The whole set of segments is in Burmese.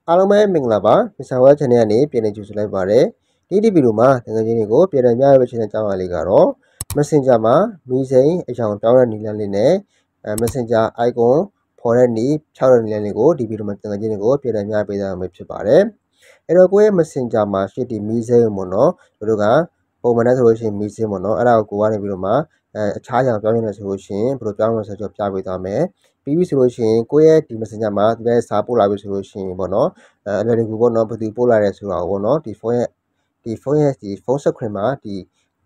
အားလုံးပဲမင်္ဂလာပါမစ္စတာဝါ channel ကနေပြန်လည်ကြိုဆိုလိုက်ပါတယ်ဒီဗီဒီယိုမှာငွေချင်းတွေကိုပြန်လည်မျှဝေချင်တဲ့အကြောင်းအရာလေးကတော့ Messenger မှာမီးစိမ်းအကြောင်းပြောင်းတဲ့နည်းလမ်းလေးနဲ့ Messenger icon ဖော်တဲ့နည်းဖြောက်တဲ့နည်းလမ်းလေးကိုဒီဗီဒီယိုမှာငွေချင်းတွေကိုပြန်လည်မျှပေးသွားမှာဖြစ်ပါတယ်အဲ့တော့ကိုယ့်ရဲ့ Messenger မှာရှိတဲ့မီးစိမ်းပေါ့နော်တို့ကပုံမှန်နဲ့ဆိုလို့ရှိရင်မီးစိမ်းပေါ့နော်အဲ့ဒါကိုကနေပြီးတော့မှအခြားကြောင်ပြောင်းနေတယ်ဆိုလို့ရှိရင်ဘယ်လိုပြောင်းလဲဆိုတော့ပြပေးသွားမယ်ပြီးပြီဆိုလို့ရှိရင်ကိုယ့်ရဲ့ဒီ Messenger မှာဒီပဲစာပို့လာပြီဆိုလို့ရှိရင်ပေါ့နော်အလွယ်တကူပေါ့နော်ဘယ်သူပို့လာရဲဆိုတာပေါ့နော်ဒီဖုန်းscreen မှာဒီ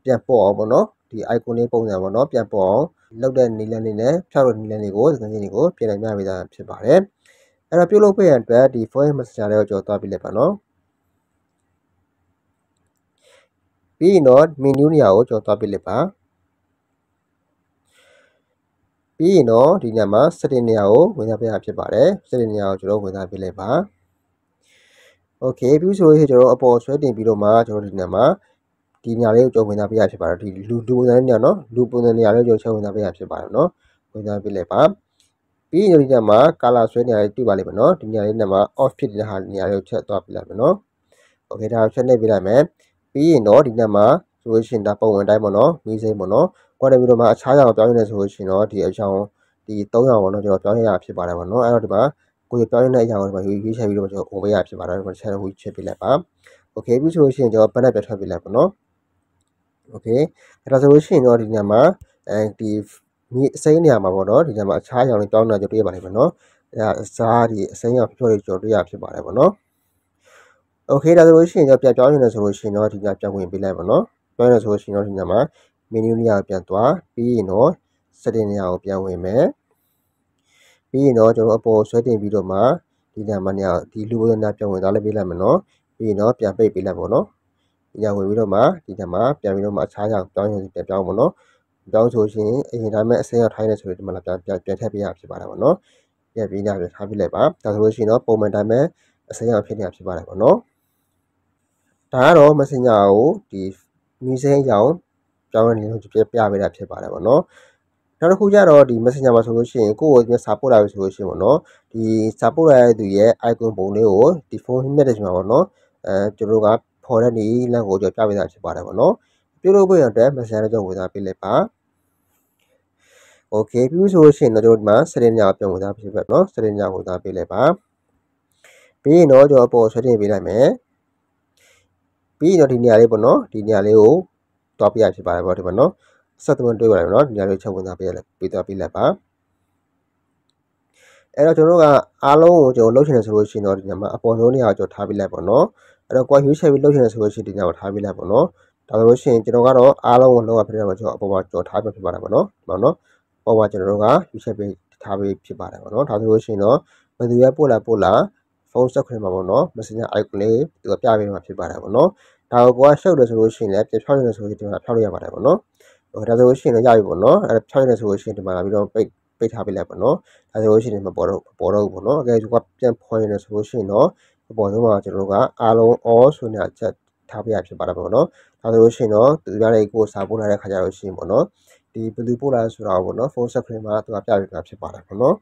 ပြန်ပေါ်အောင်ပေါ့နော်ဒီ icon လေးပုံစံပေါ့နော်ပြန်ပေါ်အောင်လောက်တဲ့နည်းလမ်းလေးနဲ့ဖြောက်တဲ့နည်းလမ်းလေးကိုဒီနေ့ကိုပြန်လည်မျှပေးတာဖြစ်ပါတယ်အဲ့တော့ပြုလုပ်ပေးရတဲ့အတွက်ဒီဖုန်း Messenger လေးကိုကြော်သွားပြီးလိုက်ပါနော်ပြီးရင်တော့ menu နေရာကိုကြော်သွားပြီးလိုက်ပါပြီးရင်တော့ဒီညမှာ setting နေရာကိုဝင်သွားပြရဖြစ်ပါတယ် setting နေရာကိုကျွန်တော်ဝင်သွားပြလိုက်ပါ okay ပြီးဆိုရင်ကျွန်တော်အပေါ်ဆွဲတင်ပြီးတော့မှကျွန်တော်ဒီညမှာဒီနေရာလေးကိုကျွန်တော်ဝင်သွားပြရဖြစ်ပါတယ်ဒီလူပုံစံနေရာနော်လူပုံစံနေရာလေးကိုကျွန်တော်ဝင်သွားပြရဖြစ်ပါတယ်နော်ဝင်သွားပြလိုက်ပါပြီးရင်ဒီညမှာ color ဆွဲနေရာလေးတွေ့ပါလိမ့်မယ်နော်ဒီနေရာလေးညမှာ off ဖြစ်တဲ့ဟာနေရာလေးကိုချက်သွားပြလိုက်မယ်နော် okay ဒါချက်နေပြလိုက်မယ်ပြီးရင်တော့ဒီညမှာဆိုလို့ရှိရင်ဒါပုံဝင်တိုင်းပေါ့နော်မီးစိမ်းပေါ့နော်ကွာတယ်ပြီးတော့မှအခြားကြောင်ပြောင်းနေတယ်ဆိုလို့ရှိရင်တော့ဒီအကြောင်းဒီ300ပေါ့နော်ကျွန်တော်ပြောင်းရဖြစ်ပါတယ်ပေါ့နော်အဲ့တော့ဒီမှာကိုပြောင်းရတဲ့အရာကိုဒီမှာရွေးချယ်ပြီးတော့ကျွန်တော် over ရဖြစ်ပါတယ်ဒီမှာ channel ကိုချက်ပြလိုက်ပါ okay ပြီးဆိုလို့ရှိရင်ကျွန်တော် banner ပြထွက်ပြလိုက်ပါနော် okay ဒါဆိုလို့ရှိရင်တော့ဒီညမှာဒီမြေအစိမ်းနေရာမှာပေါ့နော်ဒီညမှာအခြားကြောင်လေးပြောင်းနေတာကျွန်တော်တွေ့ရပါလိမ့်မယ်နော်အဲ့ဒါအစားဒီအစိမ်းရောင်ဖြောလေးကျွန်တော်တွေ့ရဖြစ်ပါတယ်ပေါ့နော် okay ဒါဆိုလို့ရှိရင်ကျွန်တော်ပြန်ပြောင်းနေတယ်ဆိုလို့ရှိရင်တော့ဒီညပြန်ဝင်ပေးလိုက်ပါနော်ပြောင်းနေဆိုလို့ရှိရင်တော့ဒီညမှာ menu နေရာကိုပြန်သွားပြီးရင်တော့ setting နေရာကိုပြန်ဝင်မယ်ပြီးရင်တော့ကျွန်တော်အပေါ်ဆွဲတင်ပြီးတော့မှဒီညမှာနေရာဒီလူပုံစံပြန်ဝင်သွားလိုက်ပေးလိုက်မယ်နော်ပြီးရင်တော့ပြန်ပိတ်ပေးလိုက်ပါနော်ဒီညဝင်ပြီးတော့မှဒီညမှာပြန်ပြီးတော့မှအခြားကြောင်ပြောင်းရင်ပြန်ပြောင်းပါနော်ပြောင်းဆိုရှင်အရင်တိုင်းမဲ့အစင်းရောက်ထိုင်းနေဆိုရင်ဒီမှာပြန်ထည့်ပေးရဖြစ်ပါတယ်ပေါ့နော်ပြန်ပြီးညပြန်ထားပြလိုက်ပါဒါဆိုလို့ရှိရင်တော့ပုံမှန်တိုင်းမဲ့အစင်းရောက်ဖြစ်နေတာဖြစ်ပါတယ်ပေါ့နော်ဒါကတော့ Messenger ကိုဒီမီးစိမ်းကြောင်ပြောင်းရနေလို့ပြပေးတာဖြစ်ပါတယ်ပေါ့နော်နောက်တစ်ခုကျတော့ဒီ Messenger မှာဆိုလို့ရှိရင်ကိုယ့်ကိုစာပို့လာပြီဆိုလို့ရှိရင်ပေါ့နော်ဒီစာပို့လာတဲ့သူရဲ့ icon ပုံလေးကိုဒီဖုန်းမြတ်တဲ့ချိန်မှာပေါ့နော်ကျွန်တော်တို့ကဖော်တဲ့နည်းလမ်းကိုကျွန်တော်ပြပေးတာဖြစ်ပါတယ်ပေါ့နော်ပြုလုပ်ဖို့ရတဲ့ Messenger ကြောင့်ဝင်သွားပေးလိုက်ပါ okay ပြီးဆိုလို့ရှိရင်တော့ကျွန်တော်ဒီမှာ setting ညပြန်ဝင်သွားဖြစ်ပဲเนาะ setting ညဝင်သွားပေးလိုက်ပါပြီးရင်တော့ကျွန်တော်အပေါ်ဆွဲတင်ပေးလိုက်မယ်ပြီးရင်တော့ဒီနေရာလေးပေါ့နော်ဒီနေရာလေးကိုတွားပြရဖြစ်ပါတယ်ပေါ့ဒီမှာเนาะဆက်သွင်းတွေ့ပါလိမ့်မယ်เนาะဒီနေရာလေးချက်ဝင်သွားပေးလိုက်ပြီးသွားပေးလိုက်ပါအဲ့တော့ကျွန်တော်တို့ကအားလုံးကိုကျွန်တော်လှုပ်ချင်တယ်ဆိုလို့ရှိရင်တော့ဒီညမှာအပေါ်ဆုံးနေရာကိုကျွန်တော်ထားပေးလိုက်ပေါ့နော်အဲ့တော့ကိုယ်ရွေးချယ်ပြီးလှုပ်ချင်တယ်ဆိုလို့ရှိရင်ဒီညကိုထားပေးလိုက်ပေါ့နော်ဒါဆိုလို့ရှိရင်ကျွန်တော်ကတော့အားလုံးကိုလှုပ်ရဖြစ်တယ်ပေါ့ကျွန်တော်အပေါ်မှာကျွန်တော်ထားပြဖြစ်ပါတယ်ပေါ့နော်ဒီမှာနော်ပေါ်မှာကျွန်တော်တို့ကရွေးချယ်ပြီးထားပေးဖြစ်ပါတယ်ပေါ့နော်ဒါဆိုလို့ရှိရင်တော့ဘယ်သူရဲ့ပို့လာဖုန်း screen မှာပေါ့နော် Messenger icon လေးသူကပြပေးမှာဖြစ်ပါတယ်ပေါ့နော်ဒါကိုကိုကရှုပ်တယ်ဆိုလို့ရှိရင်လည်းပြန်ဖြောက်နေတယ်ဆိုလို့ဒီမှာဖြောက်လို့ရပါတယ်ပေါ့နော်ဒါဆိုလို့ရှိရင်လည်းရပြီပေါ့နော်အဲ့ဖြောက်နေတယ်ဆိုလို့ရှိရင်ဒီမှာလာပြီးတော့ပိတ်ထားပေးလိုက်ပေါ့နော်ဒါဆိုလို့ရှိရင်မပေါ်တော့ပေါ့နော်အဲဒါကပြန်ဖွင့်နေတယ်ဆိုလို့ရှိရင်တော့အပေါ်ဆုံးမှာကျွန်တော်တို့ကအားလုံး all ဆိုနေတာချက်ထားပေးရဖြစ်ပါတယ်ပေါ့နော်ဒါဆိုလို့ရှိရင်တော့သူများတွေကိုစာပို့လာတဲ့ခါကျလို့ရှိရင်ပေါ့နော်ဒီဘယ်သူပို့လာဆိုတာပေါ့နော်ဖုန်း screen မှာသူကပြပေးတာဖြစ်ပါတယ်ပေါ့နော်